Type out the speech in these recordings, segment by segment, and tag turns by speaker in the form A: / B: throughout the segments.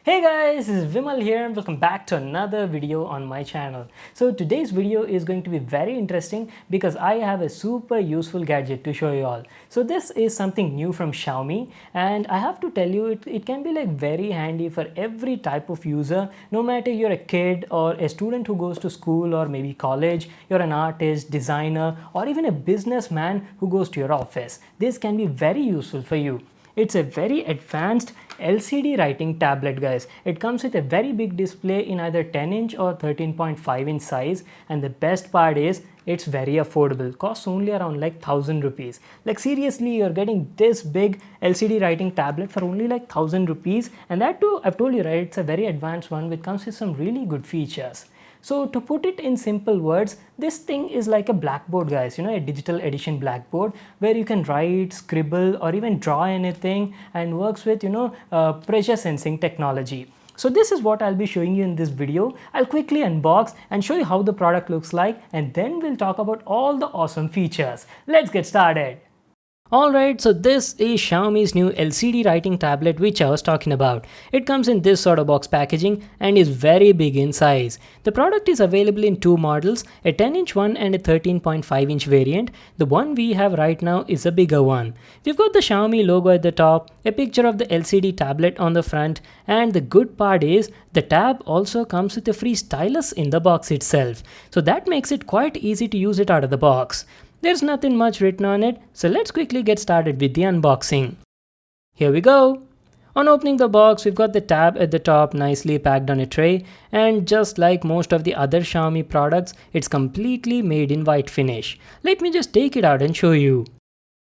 A: Hey guys, this is Vimal here and welcome back to another video on my channel. So today's video is going to be very interesting because I have a super useful gadget to show you all. So this is something new from Xiaomi and I have to tell you it can be like very handy for every type of user, no matter you're a kid or a student who goes to school or maybe college, you're an artist, designer or even a businessman who goes to your office. This can be very useful for you. It's a very advanced LCD writing tablet, guys. It comes with a very big display in either 10-inch or 13.5-inch size, and the best part is it's very affordable. Costs only around like 1000 rupees. Like seriously, you're getting this big LCD writing tablet for only like 1000 rupees, and that too, I've told you, right, it's a very advanced one which comes with some really good features. So to put it in simple words, this thing is like a blackboard, guys, a digital edition blackboard where you can write, scribble or even draw anything, and works with, pressure sensing technology. So this is what I'll be showing you in this video. I'll quickly unbox and show you how the product looks like, and then we'll talk about all the awesome features. Let's get started. Alright, so this is Xiaomi's new LCD writing tablet which I was talking about. It comes in this sort of box packaging and is very big in size. The product is available in two models, a 10-inch one and a 13.5-inch variant. The one we have right now is a bigger one. We've got the Xiaomi logo at the top, a picture of the LCD tablet on the front, and the good part is the tab also comes with a free stylus in the box itself. So that makes it quite easy to use it out of the box. There's nothing much written on it, so let's quickly get started with the unboxing. Here we go. On opening the box, we've got the tab at the top nicely packed on a tray, and just like most of the other Xiaomi products, it's completely made in white finish. Let me just take it out and show you.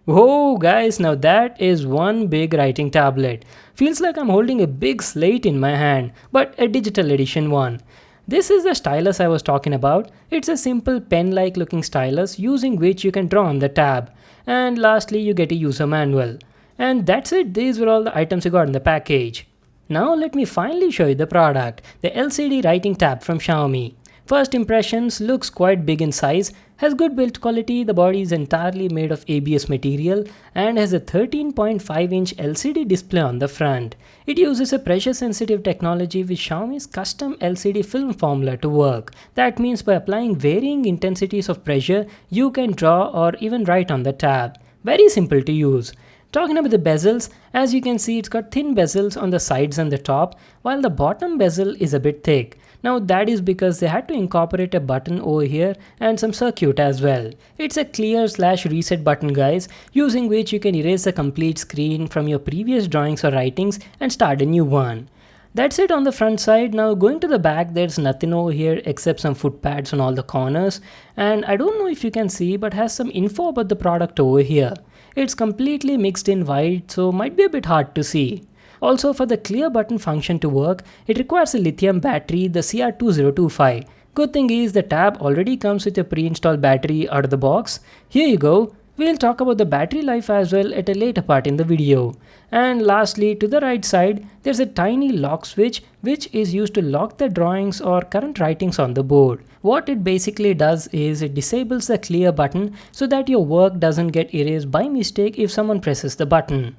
A: Whoa guys, now that is one big writing tablet. Feels like I'm holding a big slate in my hand, but a digital edition one. This is the stylus I was talking about. It's a simple pen-like looking stylus using which you can draw on the tab. And lastly, you get a user manual. And that's it, these were all the items you got in the package. Now let me finally show you the product, the LCD writing tab from Xiaomi. First impressions, looks quite big in size, has good build quality, the body is entirely made of ABS material and has a 13.5-inch LCD display on the front. It uses a pressure sensitive technology with Xiaomi's custom LCD film formula to work. That means by applying varying intensities of pressure, you can draw or even write on the tab. Very simple to use. Talking about the bezels, as you can see it's got thin bezels on the sides and the top, while the bottom bezel is a bit thick. Now that is because they had to incorporate a button over here and some circuit as well. It's a clear/reset button, guys, using which you can erase the complete screen from your previous drawings or writings and start a new one. That's it on the front side. Now going to the back, there's nothing over here except some foot pads on all the corners, and I don't know if you can see but has some info about the product over here. It's completely mixed in white, so might be a bit hard to see. Also, for the clear button function to work, it requires a lithium battery, the CR2025. Good thing is the tab already comes with a pre-installed battery out of the box. Here you go. We'll talk about the battery life as well at a later part in the video. And lastly, to the right side, there's a tiny lock switch which is used to lock the drawings or current writings on the board. What it basically does is it disables the clear button so that your work doesn't get erased by mistake if someone presses the button.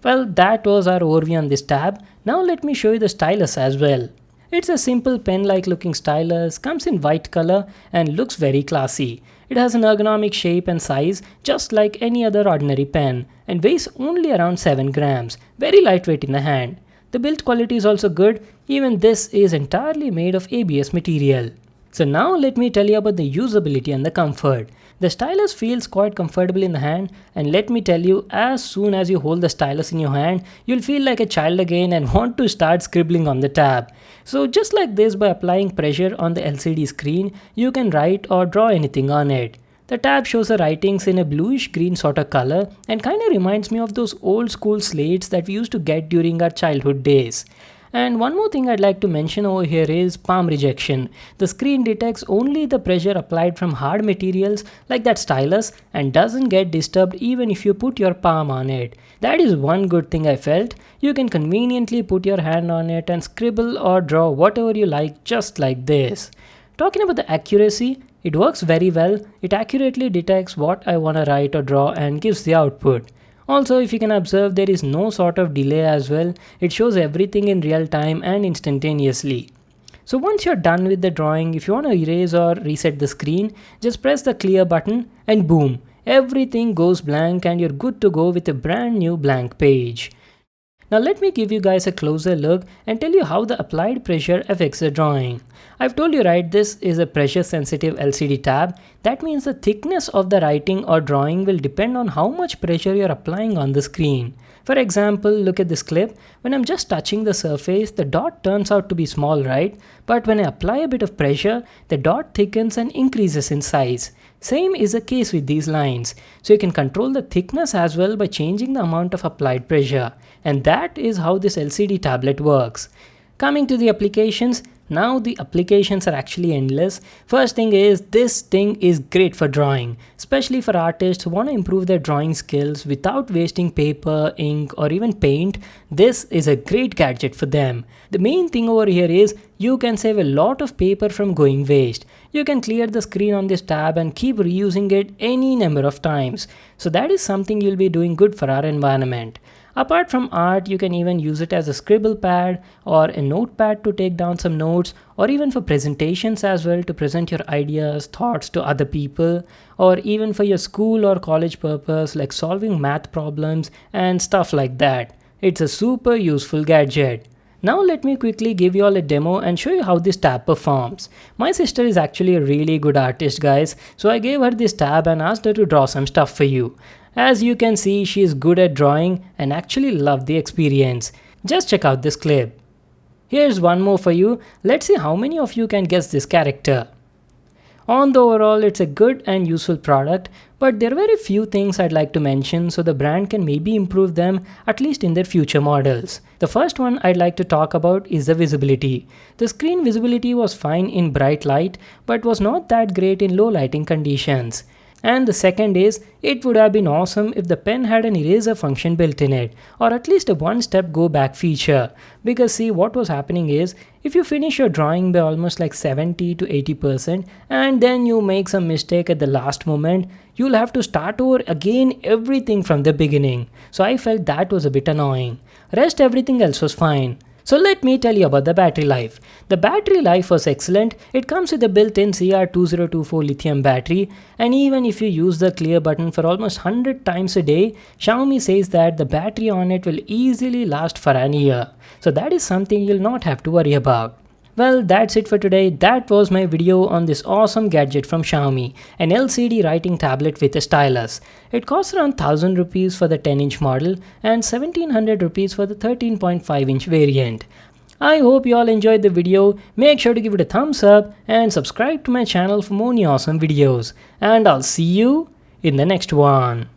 A: Well, that was our overview on this tab. Now let me show you the stylus as well. It's a simple pen-like looking stylus, comes in white color and looks very classy. It has an ergonomic shape and size just like any other ordinary pen and weighs only around 7 grams, very lightweight in the hand. The build quality is also good, even this is entirely made of ABS material. So now let me tell you about the usability and the comfort. The stylus feels quite comfortable in the hand, and let me tell you, as soon as you hold the stylus in your hand, you'll feel like a child again and want to start scribbling on the tab. So just like this, by applying pressure on the LCD screen, you can write or draw anything on it. The tab shows the writings in a bluish green sort of color and kinda reminds me of those old school slates that we used to get during our childhood days. And one more thing I'd like to mention over here is palm rejection. The screen detects only the pressure applied from hard materials like that stylus and doesn't get disturbed even if you put your palm on it. That is one good thing I felt. You can conveniently put your hand on it and scribble or draw whatever you like, just like this. Talking about the accuracy, it works very well. It accurately detects what I want to write or draw and gives the output. Also, if you can observe, there is no sort of delay as well. It shows everything in real time and instantaneously. So once you're done with the drawing, if you want to erase or reset the screen, just press the clear button and boom, everything goes blank and you're good to go with a brand new blank page. Now let me give you guys a closer look and tell you how the applied pressure affects the drawing. I've told you right, this is a pressure sensitive LCD tab. That means the thickness of the writing or drawing will depend on how much pressure you're applying on the screen. For example, look at this clip. When I'm just touching the surface, the dot turns out to be small, right? But when I apply a bit of pressure, the dot thickens and increases in size. Same is the case with these lines. So you can control the thickness as well by changing the amount of applied pressure. And that is how this LCD tablet works. Coming to the applications, now the applications are actually endless. First thing is, this thing is great for drawing, especially for artists who want to improve their drawing skills without wasting paper, ink or even paint. This is a great gadget for them. The main thing over here is you can save a lot of paper from going waste. You can clear the screen on this tab and keep reusing it any number of times. So that is something you'll be doing good for our environment. Apart from art, you can even use it as a scribble pad or a notepad to take down some notes, or even for presentations as well to present your ideas, thoughts to other people, or even for your school or college purpose like solving math problems and stuff like that. It's a super useful gadget. Now let me quickly give you all a demo and show you how this tab performs. My sister is actually a really good artist, guys, so I gave her this tab and asked her to draw some stuff for you. As you can see, she is good at drawing and actually loved the experience. Just check out this clip. Here's one more for you. Let's see how many of you can guess this character. On the overall, it's a good and useful product, but there are very few things I'd like to mention so the brand can maybe improve them, at least in their future models. The first one I'd like to talk about is the visibility. The screen visibility was fine in bright light, but was not that great in low lighting conditions. And the second is, it would have been awesome if the pen had an eraser function built in it, or at least a one-step go back feature. Because see, what was happening is, if you finish your drawing by almost like 70 to 80% and then you make some mistake at the last moment, you'll have to start over again everything from the beginning. So I felt that was a bit annoying. Rest everything else was fine. So let me tell you about the battery life. The battery life was excellent. It comes with a built-in CR2024 lithium battery, and even if you use the clear button for almost 100 times a day, Xiaomi says that the battery on it will easily last for an year. So that is something you'll not have to worry about. Well, that's it for today. That was my video on this awesome gadget from Xiaomi, an LCD writing tablet with a stylus. It costs around 1000 rupees for the 10-inch model and 1700 rupees for the 13.5-inch variant. I hope you all enjoyed the video. Make sure to give it a thumbs up and subscribe to my channel for more new awesome videos. And I'll see you in the next one.